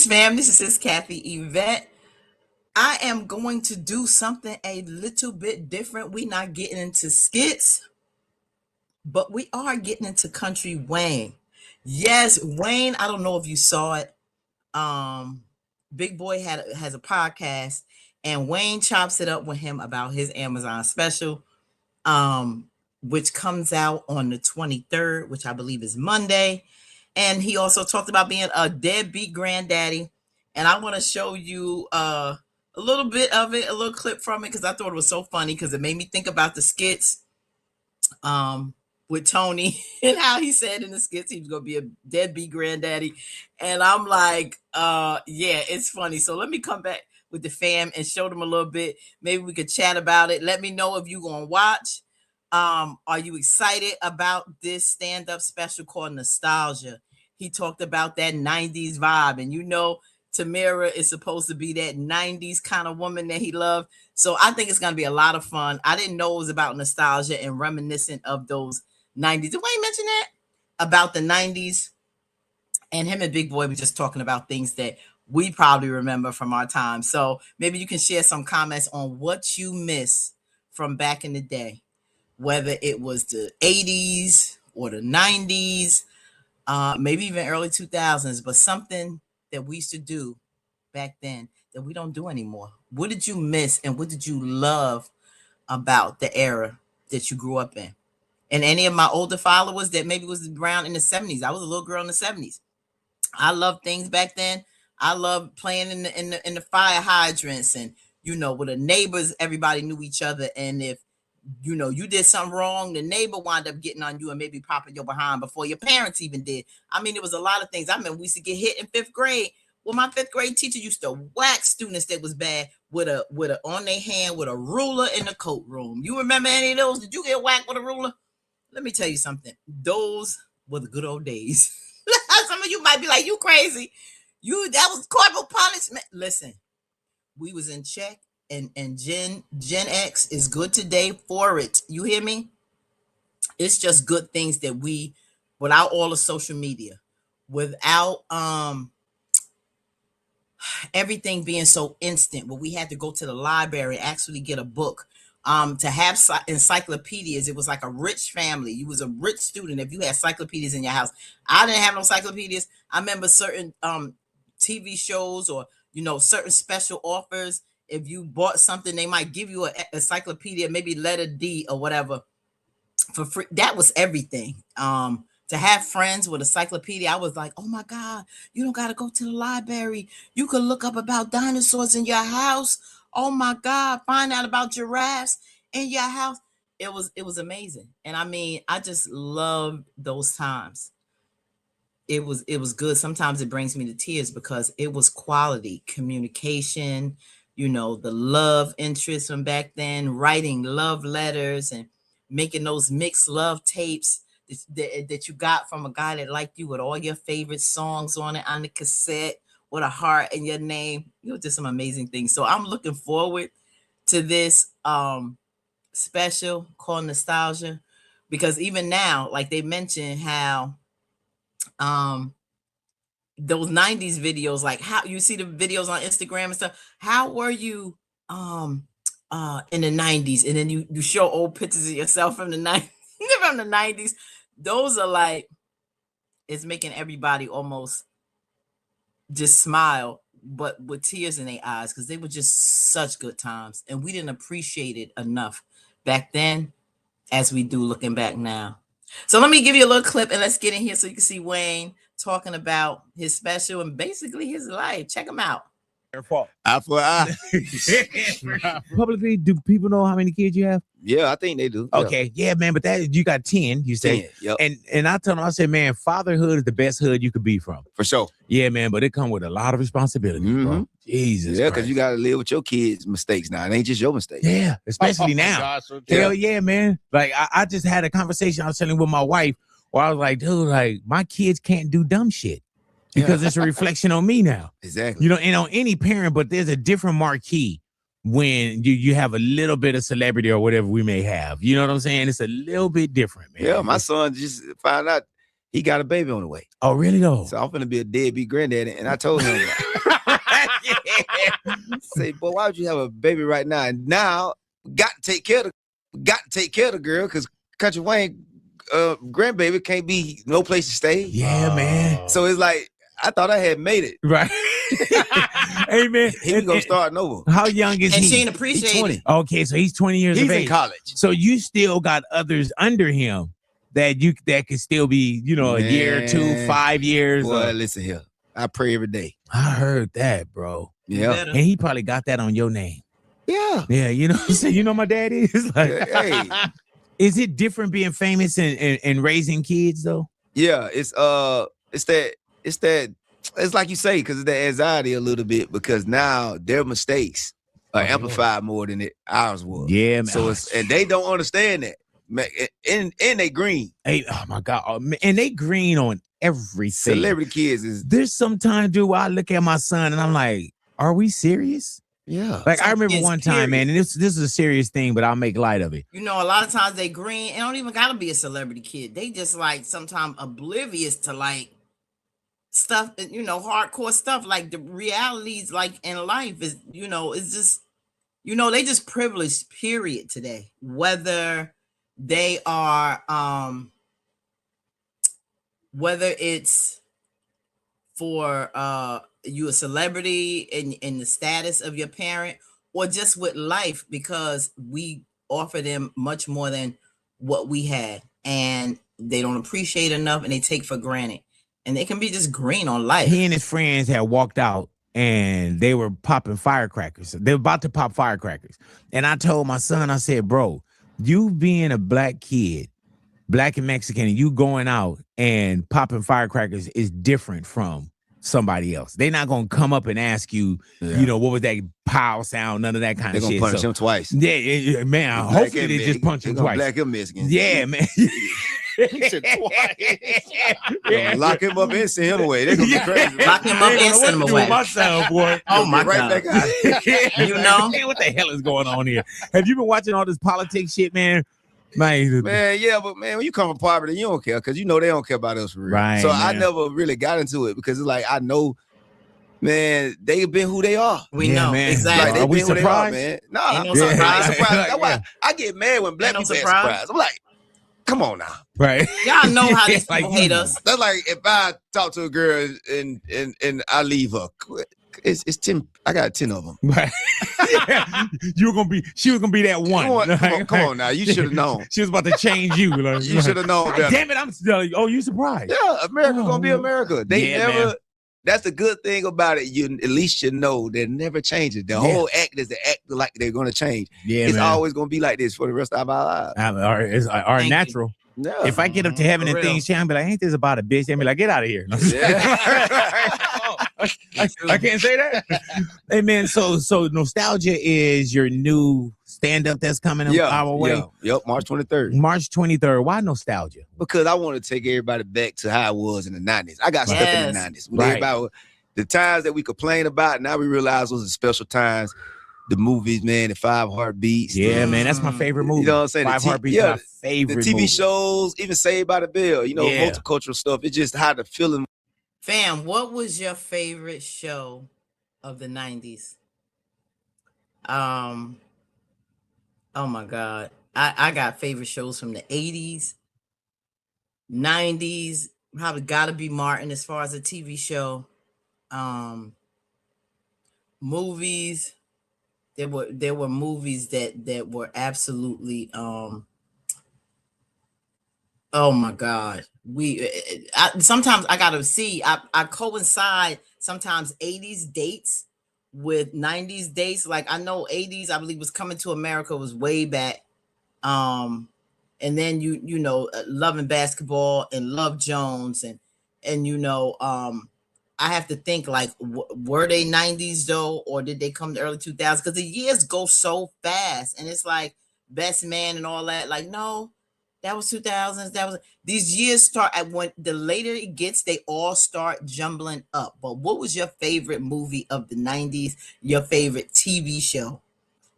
fam. This is Kathy Yvette. I am going to do something a little bit different. We're not getting into skits, but we are getting into country Wayne. Yes, Wayne, I don't know if you saw it. Big Boy has a podcast, and Wayne chops it up with him about his Amazon special, which comes out on the 23rd, which I believe is Monday. And he also talked about being a deadbeat granddaddy. And I want to show you a little bit of it, a little clip from it, because I thought it was so funny because it made me think about the skits with Tony and how he said in the skits he was going to be a deadbeat granddaddy. And I'm like, yeah, it's funny. So let me come back with the fam and show them a little bit. Maybe we could chat about it. Let me know if you're going to watch. Are you excited about this stand-up special called Nostalgia? He talked about that 90s vibe, and you know Tamira is supposed to be that 90s kind of woman that he loved. So I think it's going to be a lot of fun. I didn't know it was about nostalgia and reminiscent of those 90s. Did Wayne mention that? About the 90s? And him and Big Boy were just talking about things that we probably remember from our time. So maybe you can share some comments on what you miss from back in the day, whether it was the 80s or the 90s, maybe even early 2000s, but something that we used to do back then that we don't do anymore. What did you miss and what did you love about the era that you grew up in? And any of my older followers that maybe was around in the 70s. I was a little girl in the 70s. I loved things back then. I loved playing in the fire hydrants, and you know, with the neighbors, everybody knew each other. And if you know you did something wrong, the neighbor wound up getting on you and maybe popping your behind before your parents even did. I mean, there was a lot of things. I remember we used to get hit in 5th grade. Well, my 5th grade teacher used to whack students that was bad with a on their hand with a ruler in the coat room. You remember any of those? Did you get whacked with a ruler? Let me tell you something. Those were the good old days. Some of you might be like, you crazy. That was corporal punishment. Listen, we was in check. And Gen X is good today for it. You hear me? It's just good things that we, without all the social media, without everything being so instant, where we had to go to the library, actually get a book, to have encyclopedias. It was like a rich family. You was a rich student if you had encyclopedias in your house. I didn't have no encyclopedias. I remember certain TV shows or, you know, certain special offers. If you bought something, they might give you an encyclopedia, maybe letter D or whatever for free. That was everything. To have friends with encyclopedia, I was like, oh my God, you don't got to go to the library. You could look up about dinosaurs in your house. Oh my God, find out about giraffes in your house. It was amazing. And I mean, I just loved those times. It was good. Sometimes it brings me to tears because it was quality communication. You know, the love interest from back then, writing love letters and making those mixed love tapes that you got from a guy that liked you with all your favorite songs on it on the cassette with a heart in your name. You know, just some amazing things. So I'm looking forward to this special called Nostalgia, because even now, like they mentioned how those 90s videos, like how you see the videos on Instagram and stuff, how were you in the 90s, and then you show old pictures of yourself from the 90s from the 90s. Those are like, it's making everybody almost just smile, but with tears in their eyes, because they were just such good times, and we didn't appreciate it enough back then as we do looking back now. So let me give you a little clip and let's get in here so you can see Wayne talking about his special and basically his life. Check him out. Eye for eye. Publicly, do people know how many kids you have? Yeah, I think they do. Okay, yeah, man, but that you got 10, you say. 10, yep. And I told him, I said, man, fatherhood is the best hood you could be from. For sure. Yeah, man, but it comes with a lot of responsibility, bro. Jesus. Yeah, because you got to live with your kids' mistakes now. It ain't just your mistakes. Yeah, especially now. God, so Hell yeah, man. Like I just had a conversation I was telling with my wife where I was like, dude, like my kids can't do dumb shit because it's a reflection on me now. Exactly. You know, and on any parent, but there's a different marquee when you have a little bit of celebrity or whatever we may have. You know what I'm saying? It's a little bit different, man. Yeah, my son just found out he got a baby on the way. Oh, really though? So I'm finna be a deadbeat granddaddy. And I told him, say, boy, why would you have a baby right now? And now got to take care of the girl, because Country Wayne grandbaby can't be no place to stay. Yeah, man. So it's like, I thought I had made it. Right. Hey, man. He was going to start over. How young is he? And she ain't appreciate He's 20. it. Okay, so he's 20 years of age. He's in college. So you still got others under him that could still be, a year or 2, 5 years. Boy, listen here. I pray every day. I heard that, bro. Yeah. And he probably got that on your name. Yeah. Yeah, you know my dad is like, hey. Is it different being famous and raising kids though? Yeah, it's like you say, because it's the anxiety a little bit, because now their mistakes are amplified more than ours was. Yeah, man. So and they don't understand that. And they green. Hey, oh my God. And they green on everything. Celebrity kids is. There's sometimes, dude, where I look at my son and I'm like, are we serious? Yeah. Like, I remember one time, man, and this is a serious thing, but I'll make light of it. A lot of times they green and don't even gotta be a celebrity kid. They just like sometimes oblivious to like stuff, hardcore stuff. Like the realities like in life is, it's just, they just privileged, period, today. Whether they are whether it's for you a celebrity in the status of your parent, or just with life, because we offer them much more than what we had, and they don't appreciate enough, and they take for granted, and they can be just green on life. He and his friends had walked out and they were popping firecrackers. They were about to pop firecrackers. And I told my son, I said, bro, you being a black kid, black and Mexican, and you going out and popping firecrackers is different from somebody else. They're not gonna come up and ask you, what was that pow sound, none of that kind of shit. They're gonna punch him twice. Yeah, man. Hopefully they just punch him twice. Black him Mexican. Yeah, man. He said twice. Lock him up and send him away. They're gonna be crazy. Lock him up and send him away. My son, boy. Oh my God. Back out. What the hell is going on here? Have you been watching all this politics shit, man? Man, yeah, but man, when you come from poverty, you don't care, because they don't care about us for real. Right, so man. I never really got into it, because it's like, I know, man, they've been who they are. We know, man. exactly. Like, they've we been who surprised? they are, man. No, Ain't no I ain't surprise. surprised. That's why I get mad when black Ain't no people get surprise. surprised. I'm like, come on now. Right. Y'all know how these people Like, hate us. That's like if I talk to a girl and I leave her. It's 10. I got 10 of them. Right. She was gonna be that one. Come on now. You should have known. She was about to change you. Like, You should have known better. damn it, I'm still. Oh, you surprised? Yeah, America's gonna be America. They Yeah, never. man. That's the good thing about it. You at least know they never changes. The whole act is the act like they're gonna change. Yeah, It's man. always gonna be like this for the rest of our lives. It's Thank natural. Yeah. If I get up to heaven For and real. things change, I'll be like, ain't this about a bitch? They'll be like, get out of here. I can't say that. Hey, man, so Nostalgia is your new stand-up that's coming our way? Yep, March 23rd. March 23rd. Why Nostalgia? Because I want to take everybody back to how it was in the 90s. I got stuck in the 90s. When everybody, the times that we complain about, now we realize those are special times. The movies, man, the 5 Heartbeats. Yeah, man, that's my favorite movie. You know what I'm saying? 5 Heartbeats is my favorite The TV movie. shows, even Saved by the Bell, multicultural stuff. It's just how the feeling. Fam, what was your favorite show of the 90s? Oh my God. I got favorite shows from the 80s, 90s. Probably gotta be Martin as far as a TV show. Movies. There were movies that were absolutely oh my God. Sometimes I gotta see. I coincide sometimes 80s dates with 90s dates. Like I know 80s, I believe, was Coming to America was way back. And then you know Love and Basketball and Love Jones and I have to think like were they 90s though, or did they come to early 2000s? Because the years go so fast, and it's like Best Man and all that. Like no. That was 2000s. These years start at when the later it gets, they all start jumbling up. But what was your favorite movie of the 90s? Your favorite TV show?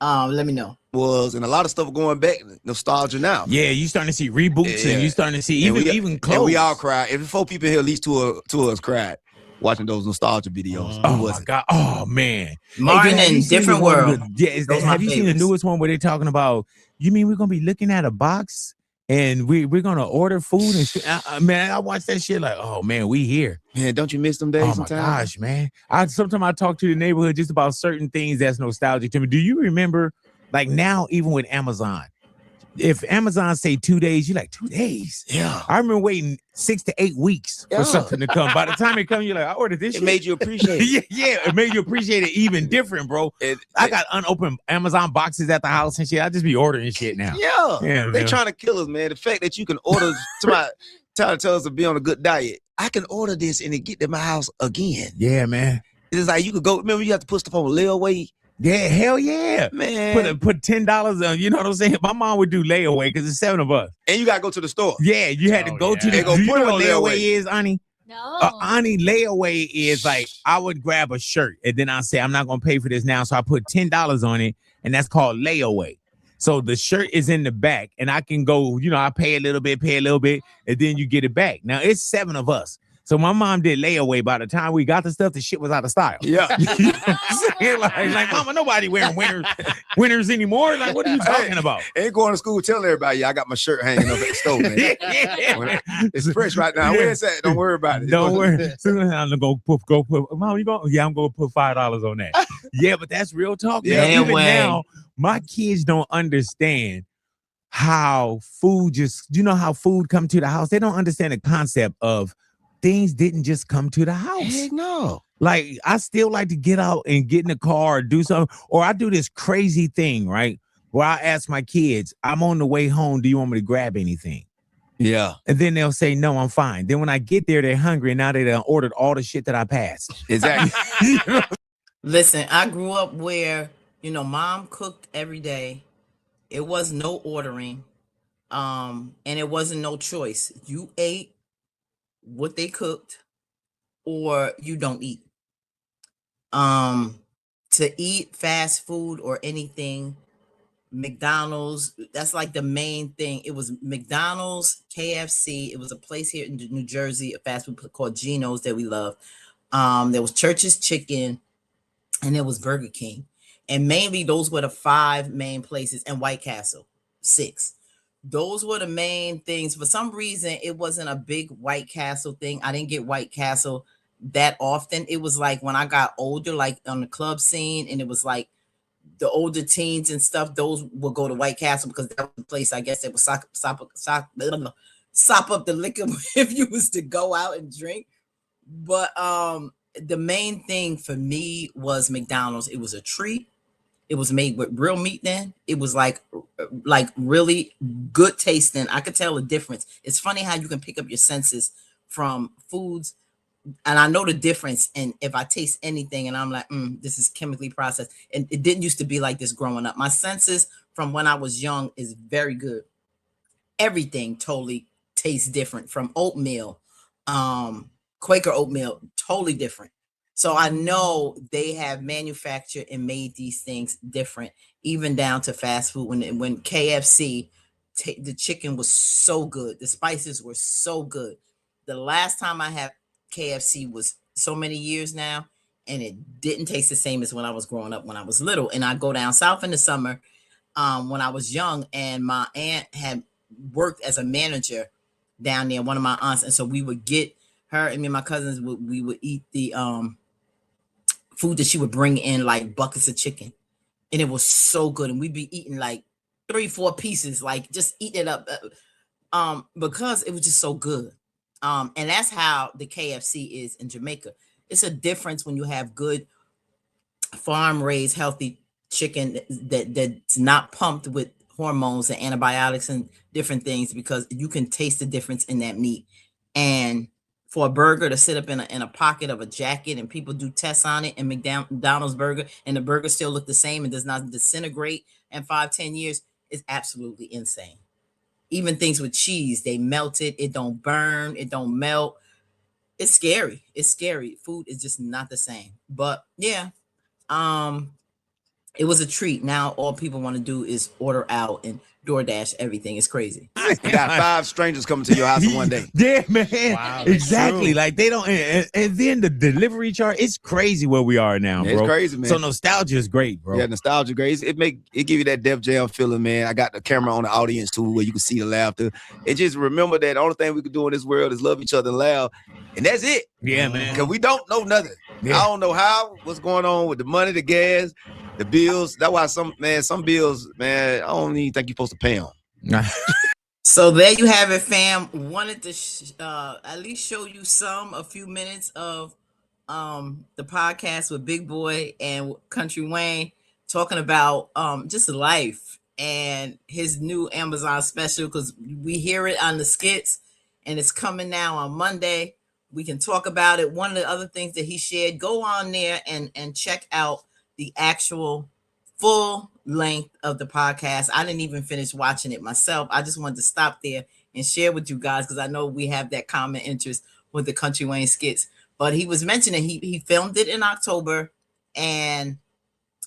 Let me know. was, and a lot of stuff going back nostalgia now. Yeah, you starting to see reboots, and you starting to see even clothes. And we all cried. If 4 people here, at least two of us cried watching those nostalgia videos. Oh my God! Oh man, Martin in Different World. Have you seen the newest one where they're talking about? You mean we're gonna be looking at a box and we're gonna order food and shit? Man, I watched that shit like, oh man, we here. Man, don't you miss them days? Oh my gosh, man! Sometimes I talk to the neighborhood just about certain things that's nostalgic to me. Do you remember? Like now, even with Amazon, if Amazon say 2 days, you're like 2 days. Yeah, I remember waiting 6 to 8 weeks for something to come. By the time it comes, you're like, I ordered this. It made you appreciate it. yeah, it made you appreciate it even different, bro. I got unopened Amazon boxes at the house and shit. I just be ordering shit now. Yeah, they trying to kill us, man. The fact that you can order trying to tell us to be on a good diet. I can order this and it get to my house again. Yeah, man. It's like you could go. Remember, you have to put stuff on layaway. Yeah, hell yeah, man. Put $10 on. You know what I'm saying? My mom would do layaway because it's 7 of us, and you gotta go to the store. Yeah, you had to go to the. Do you know what layaway is, Ani? No. Ani, layaway is like I would grab a shirt and then I say I'm not gonna pay for this now, so I put $10 on it, and that's called layaway. So the shirt is in the back, and I can go. I pay a little bit, and then you get it back. Now it's 7 of us. So my mom did layaway. By the time we got the stuff, the shit was out of style. Yeah. You know what I'm saying? Like, mama, nobody wearing winners anymore. Like, what are you talking about? Ain't going to school telling everybody, I got my shirt hanging up at the stove, man. It's fresh right now. Where is that? Don't worry about it. Don't worry. Soon as I'm gonna go put. Mom, you go? Yeah, I'm gonna put $5 on that. Yeah, but that's real talk. Yeah, man. Even now, my kids don't understand how food how food come to the house. They don't understand the concept of things didn't just come to the house. Heck no. Like, I still like to get out and get in the car or do something. Or I do this crazy thing, right? Where I ask my kids, I'm on the way home. Do you want me to grab anything? Yeah. And then they'll say, no, I'm fine. Then when I get there, they're hungry. And now they done ordered all the shit that I passed. Exactly. Listen, I grew up where, mom cooked every day. It was no ordering. And it wasn't no choice. You ate what they cooked or you don't eat. To eat fast food or anything, McDonald's, that's like the main thing. It was McDonald's, KFC. It was a place here in New Jersey, a fast food called Geno's that we love. There was Church's Chicken, and there was Burger King. And mainly those were the 5 main places, and White Castle, 6. Those were the main things. For some reason, it wasn't a big White Castle thing. I didn't get White Castle that often. It was like when I got older, like on the club scene, and it was like the older teens and stuff, those would go to White Castle because that was the place, I guess, that would sop up the liquor if you was to go out and drink. But the main thing for me was McDonald's. It was a treat. It was made with real meat then. It was like really good tasting. I could tell the difference. It's funny how you can pick up your senses from foods. And I know the difference. And if I taste anything and I'm like, this is chemically processed. And it didn't used to be like this growing up. My senses from when I was young is very good. Everything totally tastes different, from oatmeal, Quaker oatmeal, totally different. So I know they have manufactured and made these things different, even down to fast food. When KFC, the chicken was so good. The spices were so good. The last time I had KFC was so many years now, and it didn't taste the same as when I was growing up, when I was little. And I go down south in the summer when I was young, and my aunt had worked as a manager down there, one of my aunts. And so we would get her and me and my cousins, we would eat the food that she would bring in, like buckets of chicken, and it was so good. And we'd be eating like 3-4 pieces, like just eating it up, because it was just so good. And that's how the KFC is in Jamaica. It's a difference when you have good farm raised healthy chicken that's not pumped with hormones and antibiotics and different things, because you can taste the difference in that meat. And for a burger to sit up in a pocket of a jacket, and people do tests on it, and McDonald's burger, and the burger still look the same and does not disintegrate in 5-10 years, is absolutely insane. Even things with cheese, they melt it. It don't burn. It don't melt. It's scary. It's scary. Food is just not the same. But yeah, It was a treat. Now all people want to do is order out and DoorDash everything. It's crazy. You got 5 strangers coming to your house in one day. Yeah, man. Wow, Exactly. true. Like they don't, and then the delivery charge. It's crazy where we are now, Yeah, bro. it's crazy, man. So nostalgia is great, bro. Yeah, nostalgia great. It give you that Def Jam feeling, man. I got the camera on the audience too, where you can see the laughter. And just remember that the only thing we can do in this world is love each other and laugh. And that's it. Yeah, man. Because we don't know nothing. Yeah. I don't know what's going on with the money, the gas, the bills. That's why some bills, man, I don't even think you're supposed to pay them. So there you have it, fam. Wanted to at least show you a few minutes of the podcast with Big Boy and Country Wayne talking about just life and his new Amazon special, because we hear it on the skits and it's coming now on Monday. We can talk about it. One of the other things that he shared, go on there and check out the actual full length of the podcast. I didn't even finish watching it myself. I just wanted to stop there and share with you guys because I know we have that common interest with the Country Wayne skits. But he was mentioning he filmed it in October and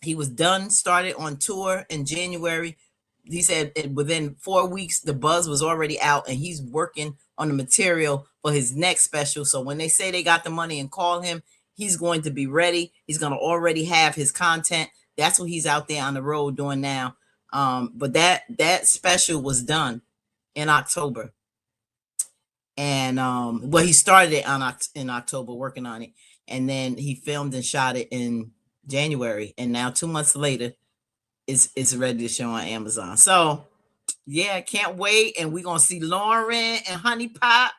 he was started on tour in January. He said within 4 weeks, the buzz was already out and he's working on the material for his next special. So when they say they got the money and call him, he's going to be ready. He's going to already have his content. That's what he's out there on the road doing now. But that special was done in October. And he started it in October working on it. And then he filmed and shot it in January. And now 2 months later, it's ready to show on Amazon. So yeah, can't wait. And we're gonna see Lauren and Honey Pot.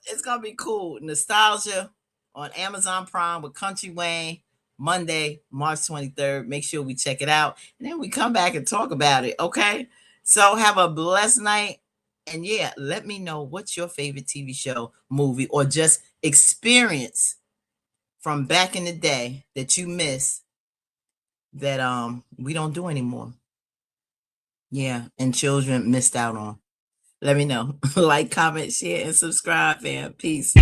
It's gonna be cool. Nostalgia on Amazon Prime with Country Wayne, Monday, March 23rd. Make sure we check it out. And then we come back and talk about it. Okay. So have a blessed night. And yeah, let me know what's your favorite TV show, movie, or just experience from back in the day that you miss that we don't do anymore. Yeah, and children missed out on. Let me know. Like, comment, share, and subscribe, fam. Peace.